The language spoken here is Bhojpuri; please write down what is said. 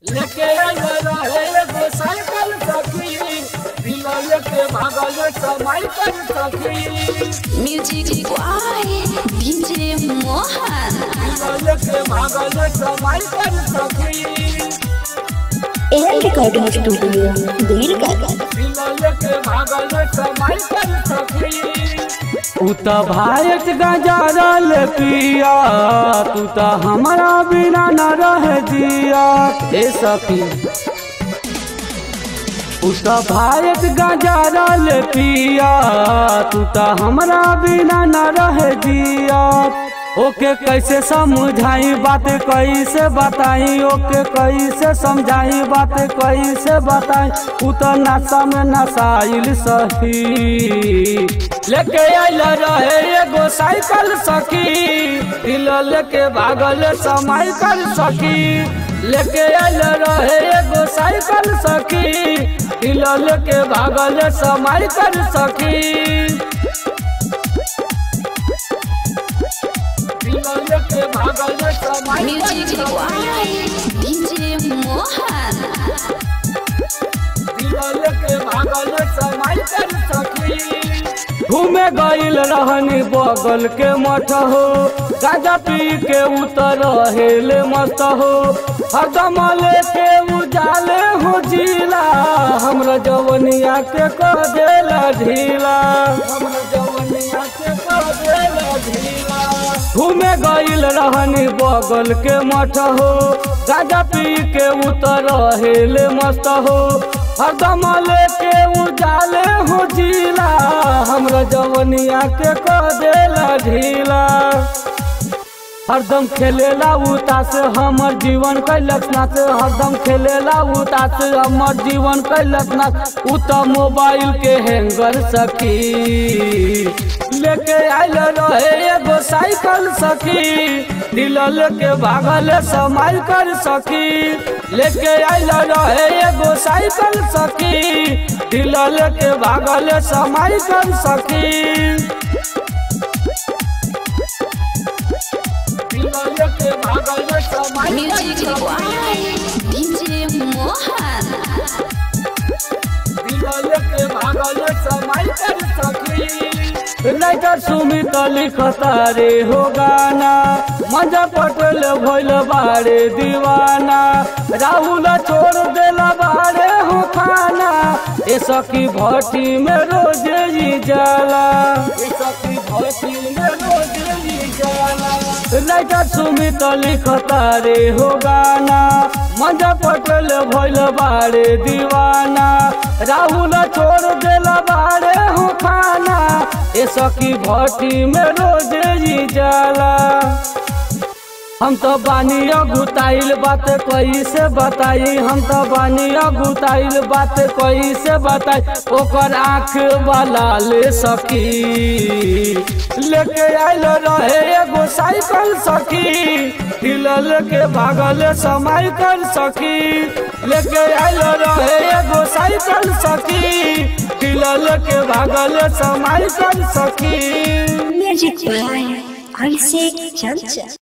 लेके रहे एगो साइकिल सखी, दिला लेके भागल समय कर सखी। म्यूजिक बॉय डीजे मोहन, दिला लेके भागल समय कर सखी। एयर रिकॉर्डिंग स्टूडियो दिलगढ़। दिला लेके भागल समय कर सखी। तू तो भारत गजारल पिया, तू तो हमारा बिना न रह जिया। ए सखी तू तो भारत गजारल पिया, तू तो हमारा बिना न रह जिया। ओके कैसे समझाई बात कैसे बताई, ओके कैसे समझाई बात कैसे बताई। तू तो नशा में नशाइल सही, लेके आइल रहे एगो साइकिल सखी, दिल लेके भागल समय कर सखी। लेके आइल रहे एगो साइकिल सखी, दिल लेके भागल समय कर सखी। म्यूजिक बॉय डीजे मोहन, घूमे गईल रहनी बगल के मठ हो, गाजा पी के उतर हेले मस्त हो। हरदम लेके उजाले हो जिला, हमरा जवनिया के कर देला ढीला, हमरा जवनिया के कर देला ढीला। घूमे गईल रहनी बगल के मठ हो, गाजा पी के उतर हेले मस्त हो। हरदम लेके उजाले हो जिला, हमरा जवनिया के कर देला ढीला। हरदम खेलेला उतास हमर जीवन कैलक नाच, हरदम खेलेला उतास हमर जीवन कैलक नाच। उ तो मोबाइल के हैंगर सखी, लेके आइल रहे एगो साइकिल सखी, दिल लेके भागल समय कर सखी। लेके आइल रहे एगो साइकिल सखी, दिल लेके भागल समय कर सखी। Music boy DJ Mohan, writer Sumit लिखता रे हो गाना, मंजा पटेल भइल बारे दीवाना। राहुल छोड़ देला बारे हो खाना, ए सखी भट्टी में रोज ही जाला, ए सखी भट्टी में रोज ही जाला। राइटर सुमित लिखता रे हो गाना, मंजा पटेल भइल बारे दीवाना। राहुल छोड़ देला बारे हो खाना, ए सखी भट्टी में रोज ही जाला। हम तो बानी अगुताइल बात कैसे बताई, हम तो बानी अगुताइल बात कैसे बताई। ओकर आँख वाला ले सकी, लेके आइल रहे एगो साइकिल सखी, दिल लेके भागल समय कर सकी। लेके आइल रहे एगो साइकिल सखी, दिल लेके भागल समय कर सकी। म्यूजिक बॉय अभिषेक चंचल।